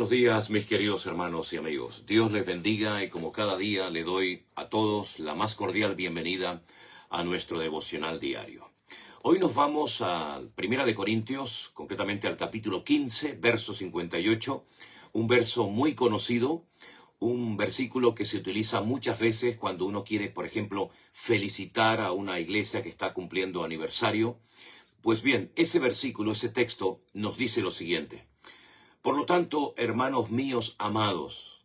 Buenos días, mis queridos hermanos y amigos. Dios les bendiga y como cada día le doy a todos la más cordial bienvenida a nuestro devocional diario. Hoy nos vamos a Primera de Corintios, concretamente al capítulo 15, verso 58, un verso muy conocido, un versículo que se utiliza muchas veces cuando uno quiere, por ejemplo, felicitar a una iglesia que está cumpliendo aniversario. Pues bien, ese versículo, ese texto nos dice lo siguiente: por lo tanto, hermanos míos amados,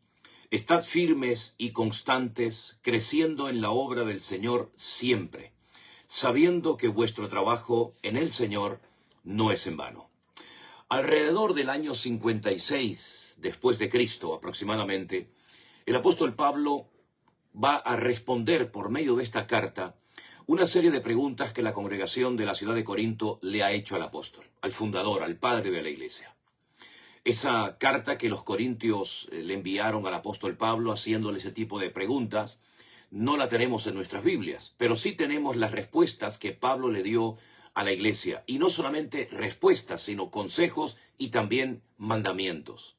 estad firmes y constantes, creciendo en la obra del Señor siempre, sabiendo que vuestro trabajo en el Señor no es en vano. Alrededor del año 56 después de Cristo aproximadamente, el apóstol Pablo va a responder por medio de esta carta una serie de preguntas que la congregación de la ciudad de Corinto le ha hecho al apóstol, al fundador, al padre de la iglesia. Esa carta que los corintios le enviaron al apóstol Pablo haciéndole ese tipo de preguntas, no la tenemos en nuestras Biblias, pero sí tenemos las respuestas que Pablo le dio a la iglesia. Y no solamente respuestas, sino consejos y también mandamientos.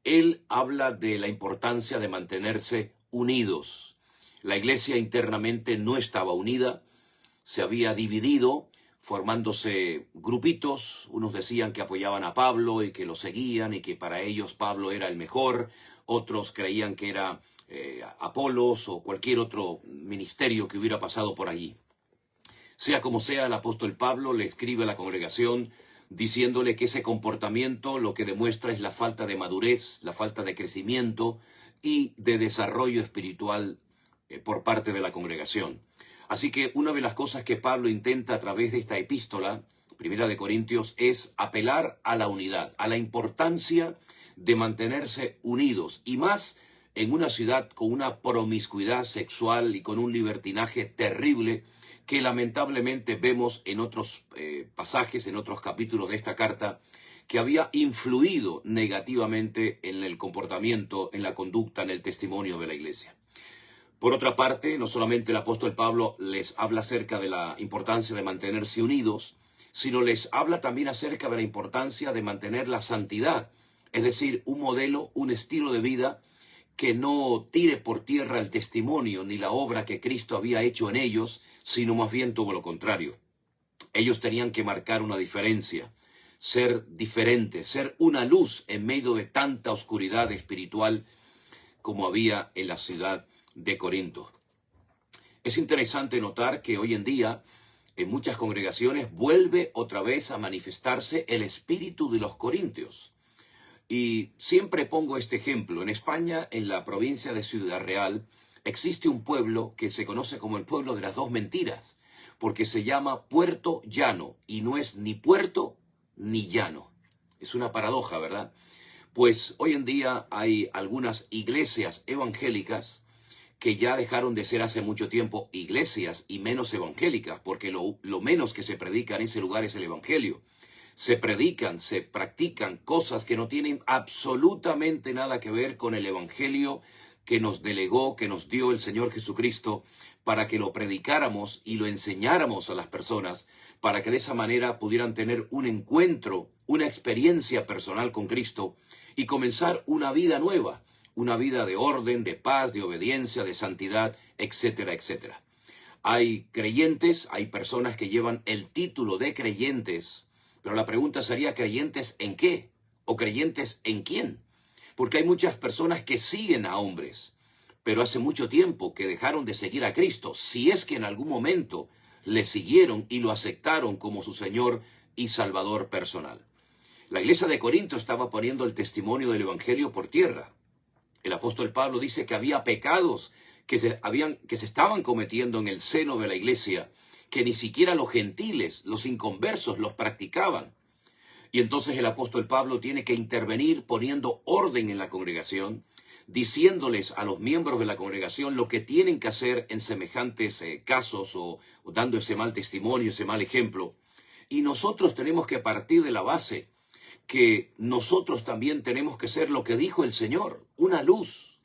Él habla de la importancia de mantenerse unidos. La iglesia internamente no estaba unida, se había dividido, formándose grupitos. Unos decían que apoyaban a Pablo y que lo seguían y que para ellos Pablo era el mejor. Otros creían que era Apolos o cualquier otro ministerio que hubiera pasado por allí. Sea como sea, el apóstol Pablo le escribe a la congregación diciéndole que ese comportamiento lo que demuestra es la falta de madurez, la falta de crecimiento y de desarrollo espiritual por parte de la congregación. Así que una de las cosas que Pablo intenta a través de esta epístola, Primera de Corintios, es apelar a la unidad, a la importancia de mantenerse unidos, y más en una ciudad con una promiscuidad sexual y con un libertinaje terrible que lamentablemente vemos en otros pasajes, en otros capítulos de esta carta, que había influido negativamente en el comportamiento, en la conducta, en el testimonio de la iglesia. Por otra parte, no solamente el apóstol Pablo les habla acerca de la importancia de mantenerse unidos, sino les habla también acerca de la importancia de mantener la santidad, es decir, un modelo, un estilo de vida que no tire por tierra el testimonio ni la obra que Cristo había hecho en ellos, sino más bien todo lo contrario. Ellos tenían que marcar una diferencia, ser diferentes, ser una luz en medio de tanta oscuridad espiritual como había en la ciudad de Corinto. Es interesante notar que hoy en día en muchas congregaciones vuelve otra vez a manifestarse el espíritu de los corintios. Y siempre pongo este ejemplo. En España, en la provincia de Ciudad Real, existe un pueblo que se conoce como el pueblo de las dos mentiras, porque se llama Puerto Llano, y no es ni puerto ni llano. Es una paradoja, ¿verdad? Pues hoy en día hay algunas iglesias evangélicas que ya dejaron de ser hace mucho tiempo iglesias y menos evangélicas, porque lo menos que se predica en ese lugar es el evangelio. Se predican, se practican cosas que no tienen absolutamente nada que ver con el evangelio que nos delegó, que nos dio el Señor Jesucristo para que lo predicáramos y lo enseñáramos a las personas, para que de esa manera pudieran tener un encuentro, una experiencia personal con Cristo y comenzar una vida nueva. Una vida de orden, de paz, de obediencia, de santidad, etcétera, etcétera. Hay creyentes, hay personas que llevan el título de creyentes, pero la pregunta sería, ¿creyentes en qué? ¿O creyentes en quién? Porque hay muchas personas que siguen a hombres, pero hace mucho tiempo que dejaron de seguir a Cristo, si es que en algún momento le siguieron y lo aceptaron como su Señor y Salvador personal. La iglesia de Corinto estaba poniendo el testimonio del evangelio por tierra. El apóstol Pablo dice que había pecados que se estaban cometiendo en el seno de la iglesia, que ni siquiera los gentiles, los inconversos, los practicaban. Y entonces el apóstol Pablo tiene que intervenir poniendo orden en la congregación, diciéndoles a los miembros de la congregación lo que tienen que hacer en semejantes casos o dando ese mal testimonio, ese mal ejemplo. Y nosotros tenemos que partir de la base que nosotros también tenemos que ser lo que dijo el Señor, una luz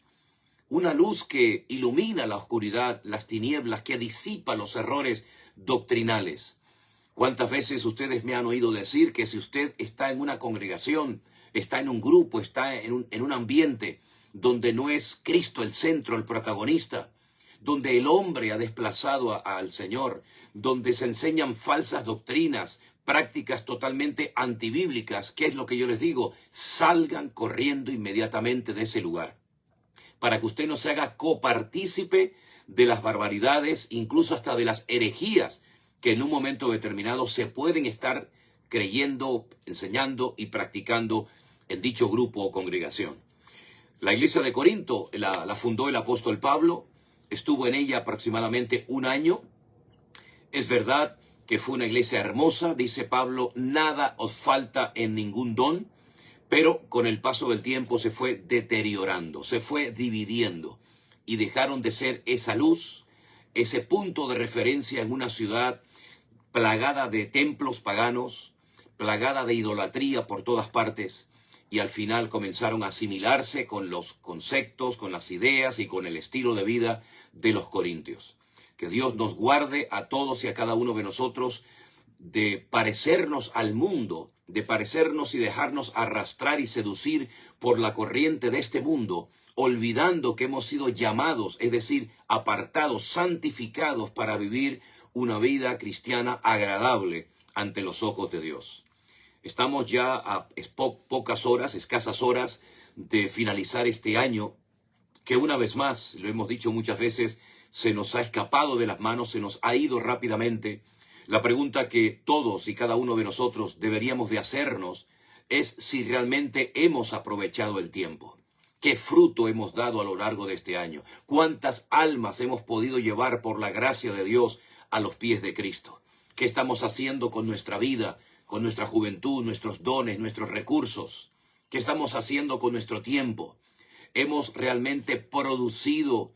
que ilumina la oscuridad, las tinieblas, que disipa los errores doctrinales. ¿Cuántas veces ustedes me han oído decir que si usted está en una congregación está en un grupo, está en un ambiente donde no es Cristo el centro, el protagonista, donde el hombre ha desplazado al Señor, donde se enseñan falsas doctrinas, prácticas totalmente antibíblicas. ¿Qué es lo que yo les digo? Salgan corriendo inmediatamente de ese lugar, para que usted no se haga copartícipe de las barbaridades, incluso hasta de las herejías que en un momento determinado se pueden estar creyendo, enseñando y practicando en dicho grupo o congregación. La iglesia de Corinto la fundó el apóstol Pablo, estuvo en ella aproximadamente un año. Es verdad que fue una iglesia hermosa, dice Pablo, nada os falta en ningún don, pero con el paso del tiempo se fue deteriorando, se fue dividiendo y dejaron de ser esa luz, ese punto de referencia en una ciudad plagada de templos paganos, plagada de idolatría por todas partes, y al final comenzaron a asimilarse con los conceptos, con las ideas y con el estilo de vida de los corintios. Que Dios nos guarde a todos y a cada uno de nosotros de parecernos al mundo, de parecernos y dejarnos arrastrar y seducir por la corriente de este mundo, olvidando que hemos sido llamados, es decir, apartados, santificados para vivir una vida cristiana agradable ante los ojos de Dios. Estamos ya a pocas horas, escasas horas de finalizar este año, que una vez más, lo hemos dicho muchas veces, se nos ha escapado de las manos, se nos ha ido rápidamente. La pregunta que todos y cada uno de nosotros deberíamos de hacernos es si realmente hemos aprovechado el tiempo. ¿Qué fruto hemos dado a lo largo de este año? ¿Cuántas almas hemos podido llevar por la gracia de Dios a los pies de Cristo? ¿Qué estamos haciendo con nuestra vida, con nuestra juventud, nuestros dones, nuestros recursos? ¿Qué estamos haciendo con nuestro tiempo? ¿Hemos realmente producido,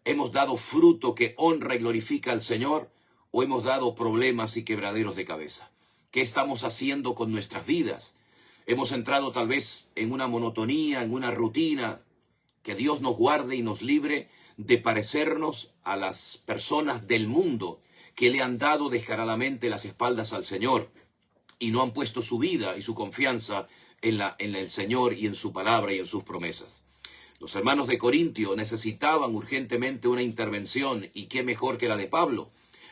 hemos dado fruto que honra y glorifica al Señor? ¿O hemos dado problemas y quebraderos de cabeza? ¿Qué estamos haciendo con nuestras vidas? Hemos entrado tal vez en una monotonía, en una rutina. Que Dios nos guarde y nos libre de parecernos a las personas del mundo que le han dado descaradamente las espaldas al Señor y no han puesto su vida y su confianza en el Señor y en su palabra y en sus promesas. Los hermanos de Corintio necesitaban urgentemente una intervención, y qué mejor que la de Pablo,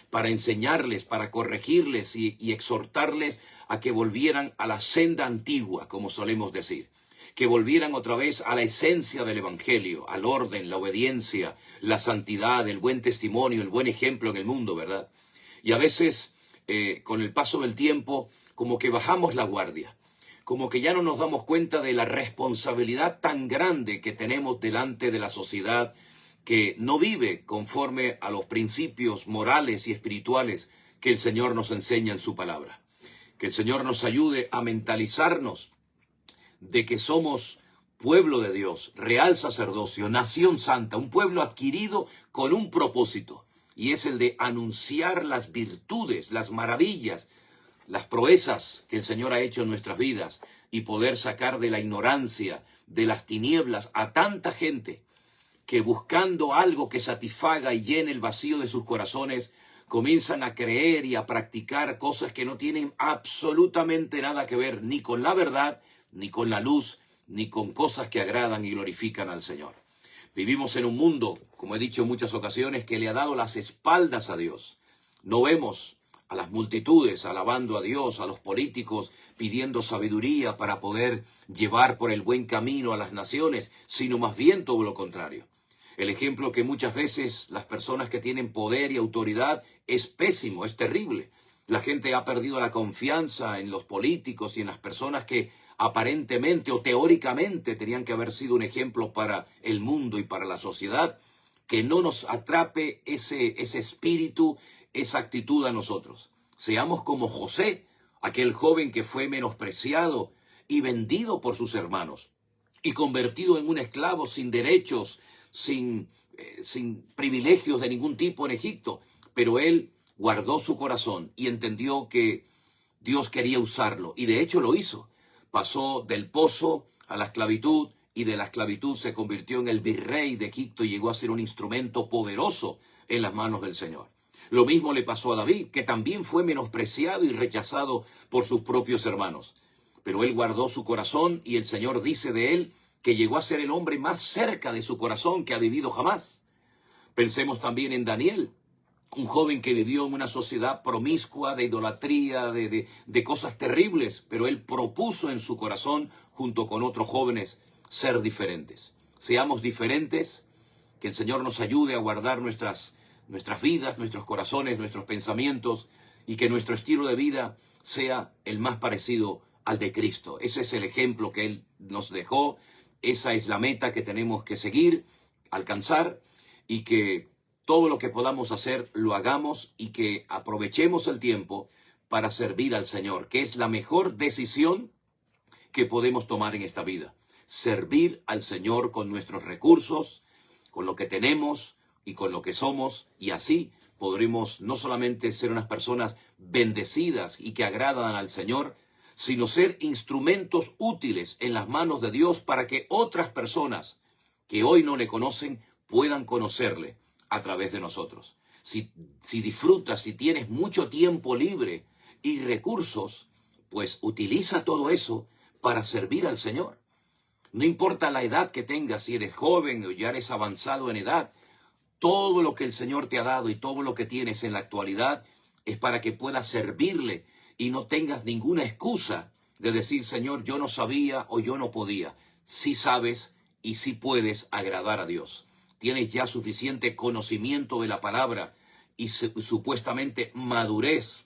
para enseñarles, para corregirles y exhortarles a que volvieran a la senda antigua, como solemos decir, que volvieran otra vez a la esencia del Evangelio, al orden, la obediencia, la santidad, el buen testimonio, el buen ejemplo en el mundo, ¿verdad? Y a veces, con el paso del tiempo, como que bajamos la guardia, como que ya no nos damos cuenta de la responsabilidad tan grande que tenemos delante de la sociedad que no vive conforme a los principios morales y espirituales que el Señor nos enseña en su palabra. Que el Señor nos ayude a mentalizarnos de que somos pueblo de Dios, real sacerdocio, nación santa, un pueblo adquirido con un propósito, y es el de anunciar las virtudes, las maravillas, las proezas que el Señor ha hecho en nuestras vidas, y poder sacar de la ignorancia, de las tinieblas, a tanta gente que buscando algo que satisfaga y llene el vacío de sus corazones, comienzan a creer y a practicar cosas que no tienen absolutamente nada que ver ni con la verdad, ni con la luz, ni con cosas que agradan y glorifican al Señor. Vivimos en un mundo, como he dicho en muchas ocasiones, que le ha dado las espaldas a Dios. No vemos a las multitudes alabando a Dios, a los políticos pidiendo sabiduría para poder llevar por el buen camino a las naciones, sino más bien todo lo contrario. El ejemplo que muchas veces las personas que tienen poder y autoridad es pésimo, es terrible. La gente ha perdido la confianza en los políticos y en las personas que aparentemente o teóricamente tenían que haber sido un ejemplo para el mundo y para la sociedad. Que no nos atrape ese espíritu, esa actitud a nosotros. Seamos como José, aquel joven que fue menospreciado y vendido por sus hermanos y convertido en un esclavo sin derechos, sin privilegios de ningún tipo en Egipto, pero él guardó su corazón y entendió que Dios quería usarlo, y de hecho lo hizo. Pasó del pozo a la esclavitud, y de la esclavitud se convirtió en el virrey de Egipto y llegó a ser un instrumento poderoso en las manos del Señor. Lo mismo le pasó a David, que también fue menospreciado y rechazado por sus propios hermanos. pero él guardó su corazón y el Señor dice de él que llegó a ser el hombre más cerca de su corazón que ha vivido jamás. Pensemos también en Daniel, un joven que vivió en una sociedad promiscua, de idolatría, de cosas terribles, pero él propuso en su corazón, junto con otros jóvenes, ser diferentes. Seamos diferentes, que el Señor nos ayude a guardar nuestras vidas, nuestros corazones, nuestros pensamientos, y que nuestro estilo de vida sea el más parecido al de Cristo. Ese es el ejemplo que Él nos dejó, esa es la meta que tenemos que seguir, alcanzar, y que todo lo que podamos hacer lo hagamos y que aprovechemos el tiempo para servir al Señor, que es la mejor decisión que podemos tomar en esta vida. Servir al Señor con nuestros recursos, con lo que tenemos y con lo que somos, y así podremos no solamente ser unas personas bendecidas y que agradan al Señor, sino ser instrumentos útiles en las manos de Dios para que otras personas que hoy no le conocen puedan conocerle a través de nosotros. Si disfrutas, si tienes mucho tiempo libre y recursos, pues utiliza todo eso para servir al Señor. No importa la edad que tengas, si eres joven o ya eres avanzado en edad, todo lo que el Señor te ha dado y todo lo que tienes en la actualidad es para que puedas servirle y no tengas ninguna excusa de decir, Señor, yo no sabía o yo no podía. Sí sabes y sí puedes agradar a Dios. Tienes ya suficiente conocimiento de la palabra y supuestamente madurez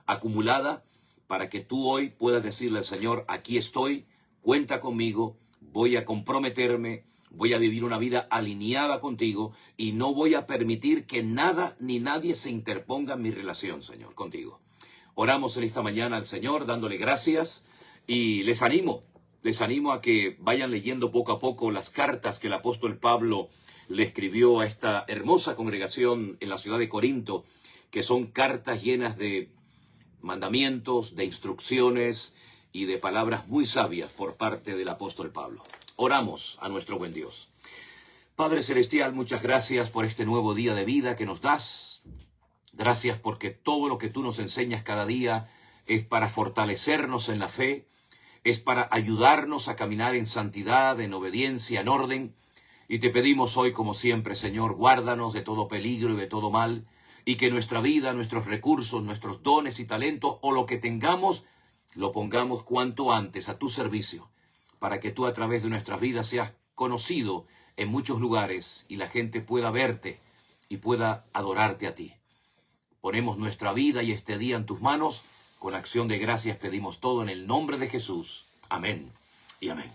acumulada para que tú hoy puedas decirle al Señor, aquí estoy, cuenta conmigo, voy a comprometerme, voy a vivir una vida alineada contigo y no voy a permitir que nada ni nadie se interponga en mi relación, Señor, contigo. Oramos en esta mañana al Señor dándole gracias y les animo a que vayan leyendo poco a poco las cartas que el apóstol Pablo le escribió a esta hermosa congregación en la ciudad de Corinto, que son cartas llenas de mandamientos, de instrucciones y de palabras muy sabias por parte del apóstol Pablo. Oramos a nuestro buen Dios. Padre Celestial, muchas gracias por este nuevo día de vida que nos das. Gracias porque todo lo que tú nos enseñas cada día es para fortalecernos en la fe, es para ayudarnos a caminar en santidad, en obediencia, en orden. Y te pedimos hoy, como siempre, Señor, guárdanos de todo peligro y de todo mal, y que nuestra vida, nuestros recursos, nuestros dones y talentos, o lo que tengamos, lo pongamos cuanto antes a tu servicio, para que tú a través de nuestras vidas seas conocido en muchos lugares y la gente pueda verte y pueda adorarte a ti. Ponemos nuestra vida y este día en tus manos. Con acción de gracias pedimos todo en el nombre de Jesús. Amén y amén.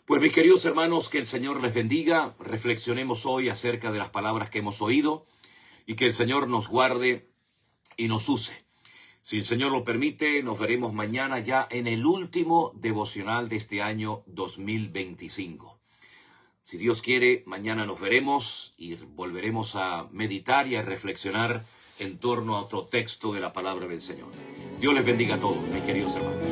Pues mis queridos hermanos, que el Señor les bendiga. Reflexionemos hoy acerca de las palabras que hemos oído y que el Señor nos guarde y nos use. Si el Señor lo permite, nos veremos mañana ya en el último devocional de este año 2025. Si Dios quiere, mañana nos veremos y volveremos a meditar y a reflexionar en torno a otro texto de la palabra del Señor. Dios les bendiga a todos, mis queridos hermanos.